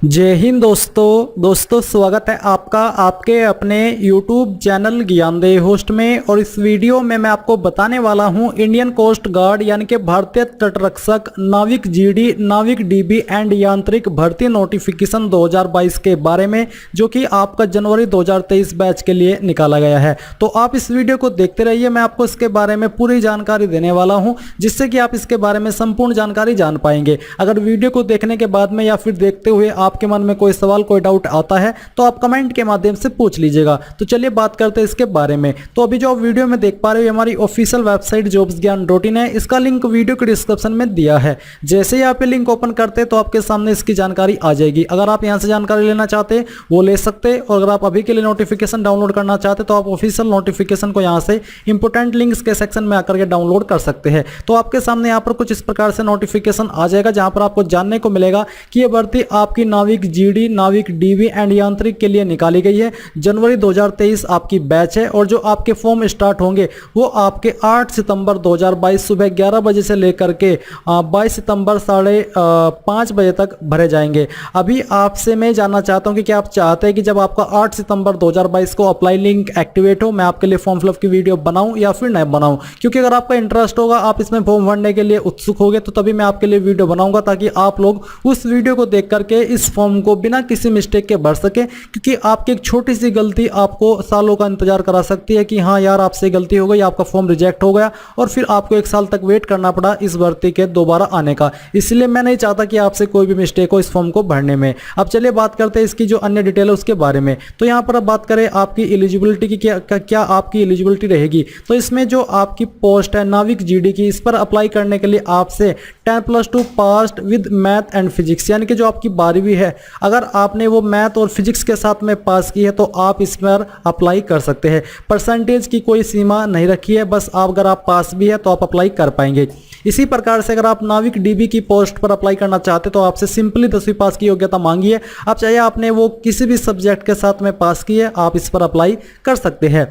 जय हिंद दोस्तों स्वागत है आपका आपके अपने YouTube चैनल ज्ञानदेव होस्ट में। और इस वीडियो में मैं आपको बताने वाला हूं इंडियन कोस्ट गार्ड यानी कि भारतीय तटरक्षक नाविक जीडी नाविक डीबी एंड यांत्रिक भर्ती नोटिफिकेशन 2022 के बारे में, जो कि आपका जनवरी 2023 बैच के लिए निकाला गया है। तो आप इस वीडियो को देखते रहिए, मैं आपको इसके बारे में पूरी जानकारी देने वाला हूं, जिससे कि आप इसके बारे में संपूर्ण जानकारी जान पाएंगे। अगर वीडियो को देखने के बाद में या फिर देखते हुए आपके मन में कोई सवाल कोई डाउट आता है तो आप कमेंट के माध्यम से पूछ लीजिएगा। तो चलिए बात करते हैं इसके बारे में। तो अभी जो आप वीडियो में देख पा रहे हो हमारी ऑफिशियल वेबसाइट jobsgyan.in है, इसका लिंक वीडियो के डिस्क्रिप्शन में दिया है। जैसे ही आप ये लिंक ओपन करते हैं तो आपके सामने इसकी जानकारी आ जाएगी। अगर आप यहाँ से जानकारी लेना चाहते हैं वो ले सकते हैं, और अगर आप अभी के लिए नोटिफिकेशन डाउनलोड करना चाहते हैं तो आप ऑफिशियल नोटिफिकेशन को यहाँ से इंपोर्टेंट लिंक्स के सेक्शन में आकर के डाउनलोड कर सकते हैं। तो आपके सामने यहाँ पर कुछ इस प्रकार से नोटिफिकेशन आ जाएगा, जहाँ पर आपको जानने को मिलेगा कि ये भर्ती आपकी नाविक जीडी नाविक डीबी एंड यांत्रिक के लिए निकाली गई है। जनवरी 2023 आपकी बैच है, और जो आपके फॉर्म स्टार्ट होंगे वो आपके 8 सितंबर 2022 सुबह 11 बजे से लेकर के 22 सितंबर 5:30 बजे तक भरे जाएंगे। अभी आपसे मैं जानना चाहता हूं कि क्या आप चाहते हैं कि जब आपका 8 सितंबर 2022 को अप्लाई लिंक एक्टिवेट हो, मैं आपके लिए फॉर्म फिलअप की वीडियो बनाऊं या फिर नहीं बनाऊं। क्योंकि अगर आपका इंटरेस्ट होगा, आप इसमें फॉर्म भरने के लिए उत्सुक होगे, तो तभी मैं आपके लिए वीडियो बनाऊंगा, ताकि आप लोग उस वीडियो को देख करके इस फॉर्म को बिना किसी मिस्टेक के भर सके। क्योंकि आपकी एक छोटी सी गलती आपको सालों का इंतजार करा सकती है कि हाँ यार आपसे गलती हो गई, आपका फॉर्म रिजेक्ट हो गया, और फिर आपको 1 साल तक वेट करना पड़ा इस भर्ती के दोबारा आने का। इसलिए मैं नहीं चाहता कि आपसे कोई भी मिस्टेक हो इस फॉर्म को भरने में। अब चलिए बात करते हैं इसकी जो अन्य डिटेल है उसके बारे में। तो यहाँ पर अब बात करें आपकी एलिजिबिलिटी की, क्या आपकी एलिजिबिलिटी रहेगी। तो इसमें जो आपकी पोस्ट है नाविक जीडी की, इस पर अप्लाई करने के लिए आपसे 10+2 passed with math and physics, यानी कि जो आपकी 12वीं है, अगर आपने वो मैथ और फिजिक्स के साथ में पास की है तो आप इस पर अप्लाई कर सकते हैं। परसेंटेज की कोई सीमा नहीं रखी है, बस आप अगर आप पास भी है तो आप अप्लाई कर पाएंगे। इसी प्रकार से अगर आप नाविक डीबी की पोस्ट पर अप्लाई करना चाहते तो आपसे सिंपली 10वीं पास की योग्यता मांगी है। आप चाहे आपने वो किसी भी सब्जेक्ट के साथ में पास की है, आप इस पर अप्लाई कर सकते हैं।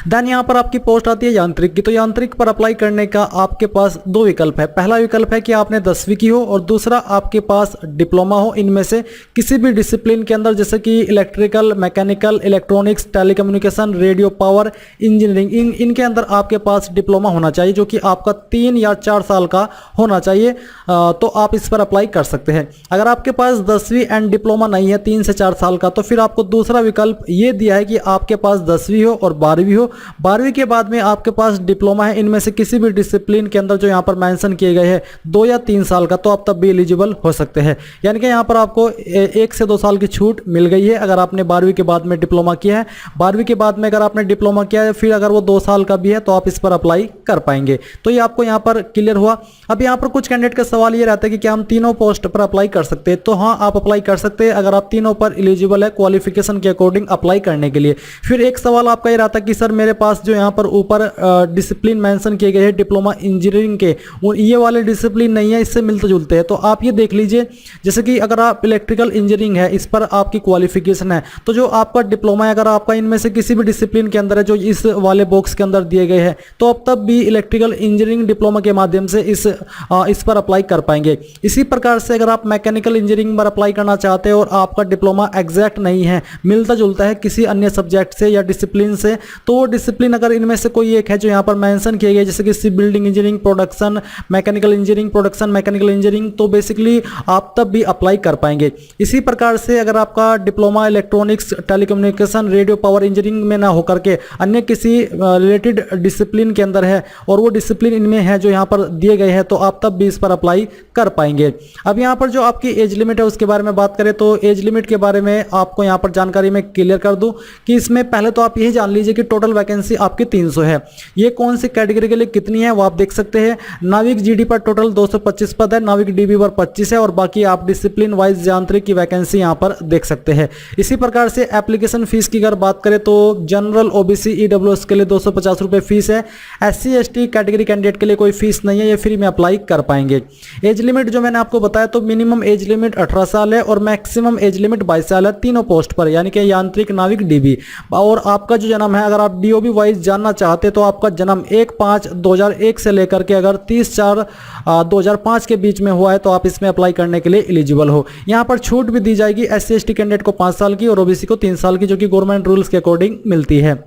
देन यहाँ पर आपकी पोस्ट आती है यांत्रिक की। तो यांत्रिक पर अप्लाई करने का आपके पास 2 विकल्प है। पहला विकल्प है कि आपने 10वीं की हो, और दूसरा आपके पास डिप्लोमा हो इनमें से किसी भी डिसिप्लिन के अंदर, जैसे कि electrical, mechanical, electronics, telecommunication, radio power, engineering, इनके अंदर आपके पास डिप्लोमा होना चाहिए, जो कि आपका 3 या 4 साल का होना चाहिए। तो आप इस पर अप्लाई कर सकते हैं। अगर आपके पास 10वीं एंड डिप्लोमा नहीं है 3 से 4 साल का, तो फिर आपको दूसरा विकल्प ये दिया है कि आपके पास 10वीं हो और 12वीं हो। 12वीं के बाद में आपके पास डिप्लोमा है इनमें से किसी भी डिसिप्लिन के अंदर जो यहाँ पर मेंशन किए गए हैं 2 या 3 साल का, तो आप तब भी एलिजिबल हो सकते हैं। यानी कि यहाँ पर आपको 1 से 2 साल की छूट मिल गई है अगर आपने 12वीं के बाद में डिप्लोमा किया है। 12वीं के बाद में अगर आपने डिप्लोमा किया है, फिर अगर वो 2 साल का भी है, तो आप इस पर अप्लाई कर पाएंगे। तो ये आपको यहाँ पर क्लियर हुआ। अब यहाँ पर कुछ कैंडिडेट का सवाल ये रहता है कि क्या हम तीनों पोस्ट पर अप्लाई कर सकते हैं। तो हाँ, आप अप्लाई कर सकते हैं अगर आप तीनों पर एलिजिबल है क्वालिफिकेशन के अकॉर्डिंग अप्लाई करने के लिए। फिर एक सवाल आपका ये रहता है कि सर मेरे पास जो यहाँ पर ऊपर डिसिप्लिन मेंशन किए गए हैं डिप्लोमा इंजीनियरिंग के, ये वाले डिसिप्लिन नहीं है, इससे मिलते जुलते हैं। तो आप ये देख लीजिए, जैसे कि अगर आप इलेक्ट्रिकल इंजीनियरिंग है, इस पर आपकी क्वालिफिकेशन है, तो जो आपका डिप्लोमा है अगर आपका इनमें से किसी भी डिसिप्लिन के अंदर है जो इस वाले बॉक्स के अंदर दिए गए हैं, तो आप तब भी इलेक्ट्रिकल इंजीनियरिंग डिप्लोमा के माध्यम से इस पर अप्लाई कर पाएंगे। इसी प्रकार से अगर आप मैकेनिकल इंजीनियरिंग पर अप्लाई करना चाहते हैं और आपका डिप्लोमा एग्जैक्ट नहीं है, मिलता जुलता है किसी अन्य सब्जेक्ट से या डिसिप्लिन से, तो वो डिसिप्लिन अगर इनमें से कोई एक है जो यहाँ पर मेंशन किए गए, जैसे कि ship building engineering production, mechanical engineering production, mechanical engineering, तो बेसिकली आप तब भी अप्लाई कर पाएंगे। इसी प्रकार से अगर आपका diploma electronics, telecommunication, radio power engineering में ना होकर के अन्य किसी रिलेटेड डिसिप्लिन के अंदर है और वो डिसिप्लिन इनमें है जो यहाँ पर दिए गए हैं, तो आप तब भी इस पर अप्लाई कर पाएंगे। अब यहाँ पर जो आपकी एज लिमिट है उसके बारे में बात करें तो एज लिमिट के बारे में आपको यहाँ पर जानकारी में क्लियर कर दूं कि इसमें पहले तो आप यही जान लीजिए कि टोटल वैकेंसी आपकी 300 है। ये कौन सी कैटेगरी के लिए कितनी है वो आप देख सकते हैं। नाविक जीडी पर टोटल 225 पद है, नाविक डीबी पर 25 है, और बाकी आप डिसिप्लिन वाइज यांत्रिक की वैकेंसी यहाँ पर देख सकते हैं। इसी प्रकार से एप्लीकेशन फीस की अगर बात करें तो जनरल, ओबीसी, ईडब्ल्यूएस के लिए 250 रुपये फीस है। SC ST कैटेगरी कैंडिडेट के लिए कोई फीस नहीं है, ये फ्री में अप्लाई कर पाएंगे। एज लिमिट जो मैंने आपको बताया, तो मिनिमम एज लिमिट 18 साल है और मैक्सिमम एज लिमिट 22 साल है तीनों पोस्ट पर, यानी कि यांत्रिक, नाविक, डीबी। और आपका जो जन्म है, अगर आप DOB वाइज जानना चाहते तो आपका जन्म 1/5/2001 से लेकर के अगर 30/4/2005 के बीच में हुआ है तो आप इसमें अप्लाई करने के लिए एलिजिबल हो। यहाँ पर छूट भी दी जाएगी SC/ST कैंडिडेट को 5 साल की और OBC को 3 साल की, जो कि गवर्नमेंट रूल्स के अकॉर्डिंग मिलती है।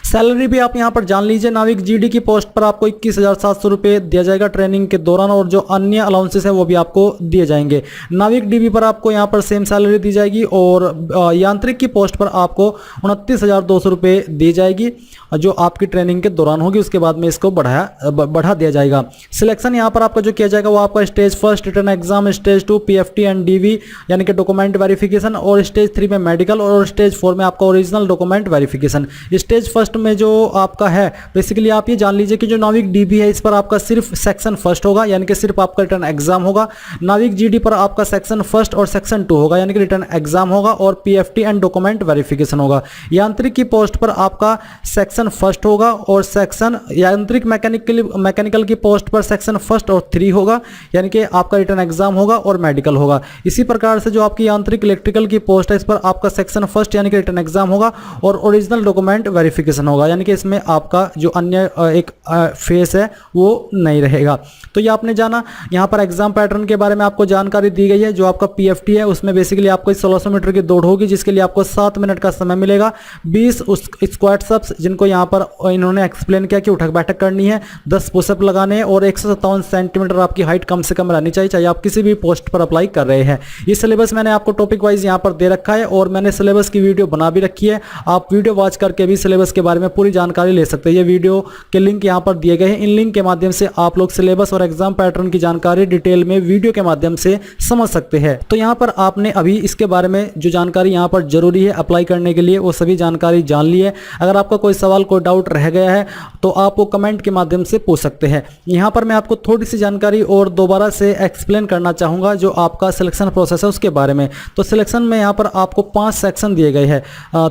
सैलरी भी आप यहां पर जान लीजिए। नाविक GD की पोस्ट पर आपको 21,700 रुपये दिया जाएगा ट्रेनिंग के दौरान, और जो अन्य अलाउंसेस है वो भी आपको दिए जाएंगे। नाविक DB पर आपको यहां पर सेम सैलरी दी जाएगी, और यांत्रिक की पोस्ट पर आपको 29,200 रुपये दी जाएगी जो आपकी ट्रेनिंग के दौरान होगी। उसके बाद में इसको बढ़ा दिया जाएगा। सिलेक्शन यहाँ पर आपका जो किया जाएगा वो आपका stage 1 written exam, stage 2 PFT and DV यानी कि डॉक्यूमेंट वेरिफिकेशन, और स्टेज 3 में मेडिकल, और स्टेज 4 में आपका original document verification. Stage first में जो आपका है बेसिकली आप ये जान लीजिए कि जो नाविक DB है इस पर आपका सिर्फ सेक्शन फर्स्ट होगा, यानी कि सिर्फ आपका रिटन एग्जाम होगा। नाविक GD पर आपका सेक्शन फर्स्ट और सेक्शन 2 होगा, यानी कि रिटन एग्जाम होगा और PFT एंड डॉक्यूमेंट वेरिफिकेशन होगा। यांत्रिक की पोस्ट पर आपका सेक्शन फर्स्ट होगा और सेक्शन यांत्रिक मैकेनिकल की पोस्ट पर सेक्शन फर्स्ट और 3 होगा, यानी कि आपका रिटन एग्जाम होगा और मेडिकल होगा। इसी प्रकार से जो आपकी यांत्रिक इलेक्ट्रिकल की पोस्ट है इस पर आपका सेक्शन फर्स्ट यानी कि रिटन एग्जाम होगा और ओरिजिनल डॉक्यूमेंट वेरिफिकेशन होगा, यानी कि इसमें आपका जो अन्य एक फेस है वो नहीं रहेगा। तो ये आपने जाना। यहाँ पर एग्जाम पैटर्न के बारे में आपको जानकारी दी गई है। जो आपका PFT है उसमें बेसिकली आपको 1600 मीटर की दौड़ होगी, जिसके लिए आपको 7 मिनट का समय मिलेगा। 20 स्क्वाट सप्स जिनको यहाँ पर इन्होंने एक्सप्लेन किया कि उठक बैठक करनी है, 10 पुशअप लगाने हैं, और 157 सेंटीमीटर आपकी हाइट कम से कम रहनी चाहिए, चाहे आप किसी भी पोस्ट पर अप्लाई कर रहे हैं। ये सिलेबस मैंने आपको टॉपिक वाइज यहाँ पर दे रखा है, और मैंने सिलेबस की वीडियो बना भी रखी है। आप वीडियो वॉच करके भी सिलेबस के बारे में पूरी जानकारी ले सकते हैं। ये वीडियो के लिंक यहाँ पर दिए गए हैं। इन लिंक के माध्यम से आप लोग सिलेबस और एग्जाम पैटर्न की जानकारी डिटेल में वीडियो के माध्यम से समझ सकते हैं। तो यहाँ पर आपने अभी इसके बारे में जो जानकारी यहाँ पर जरूरी है अप्लाई करने के लिए वो सभी जानकारी जान ली है। अगर आपका कोई सवाल कोई डाउट रह गया है तो आप वो कमेंट के माध्यम से पूछ सकते हैं। यहाँ पर मैं आपको थोड़ी सी जानकारी और दोबारा से एक्सप्लेन करना चाहूँगा जो आपका सिलेक्शन प्रोसेस है उसके बारे में। तो सिलेक्शन में यहाँ पर आपको 5 सेक्शन दिए गए हैं,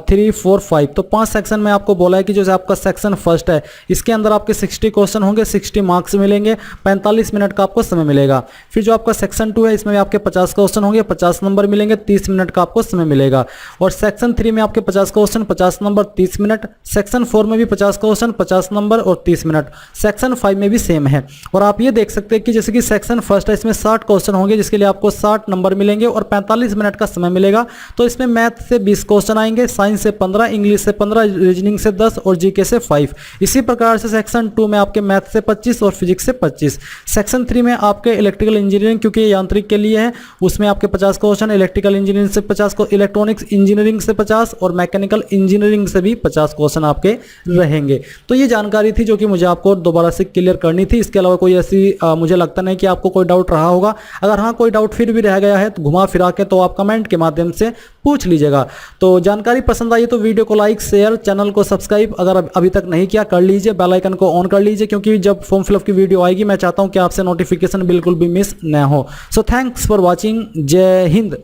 3, 4, 5। तो 5 सेक्शन में आपको बोला है कि जो आपका सेक्शन फर्स्ट है इसके अंदर आपके 60 क्वेश्चन होंगे, 60 मार्क्स मिलेंगे, 45 मिनट का आपको समय मिलेगा। फिर जो आपका सेक्शन 2 है इसमें आपके 50 क्वेश्चन होंगे, 50 नंबर मिलेंगे, 30 मिनट का आपको समय मिलेगा। और सेक्शन 3 में आपके 50 क्वेश्चन, 50 नंबर, 30 मिनट। सेक्शन 4 में भी 50 क्वेश्चन, 50 नंबर और 30 मिनट। सेक्शन 5 में भी सेम है। और आप ये देख सकते हैं कि जैसे कि सेक्शन फर्स्ट है इसमें 60 क्वेश्चन होंगे, जिसके लिए आपको 60 नंबर मिलेंगे और 45 मिनट का समय मिलेगा। तो इसमें मैथ से 20 क्वेश्चन आएंगे, साइंस से 15, इंग्लिश से 15, रीजनिंग से 10 और जीके से 5। इसी प्रकार से सेक्शन 2 में आपके मैथ से 25 और फिजिक्स से 25। सेक्शन 3 में आपके इलेक्ट्रिकल इंजीनियरिंग, क्योंकि यांत्रिक के लिए है, उसमें आपके 50 क्वेश्चन, इलेक्ट्रिकल इंजीनियरिंग से 50 को, इलेक्ट्रॉनिक्स इंजीनियरिंग से 50 और मैकेनिकल इंजीनियरिंग से भी 50 क्वेश्चन आपके रहेंगे। तो ये जानकारी थी जो कि मुझे आपको दोबारा से क्लियर करनी थी। इसके अलावा कोई ऐसी मुझे लगता नहीं कि आपको कोई डाउट रहा होगा। अगर हाँ कोई डाउट फिर भी रह गया है तो घुमा फिरा के तो आप कमेंट के माध्यम से पूछ लीजिएगा। तो जानकारी पसंद आई तो वीडियो को लाइक, शेयर, चैनल को सब्सक्राइब अगर अभी तक नहीं किया कर लीजिए, बेल आइकन को ऑन कर लीजिए, क्योंकि जब फॉर्म फिलअप की वीडियो आएगी मैं चाहता हूं कि आपसे नोटिफिकेशन बिल्कुल भी मिस न हो। So thanks for watching. जय हिंद।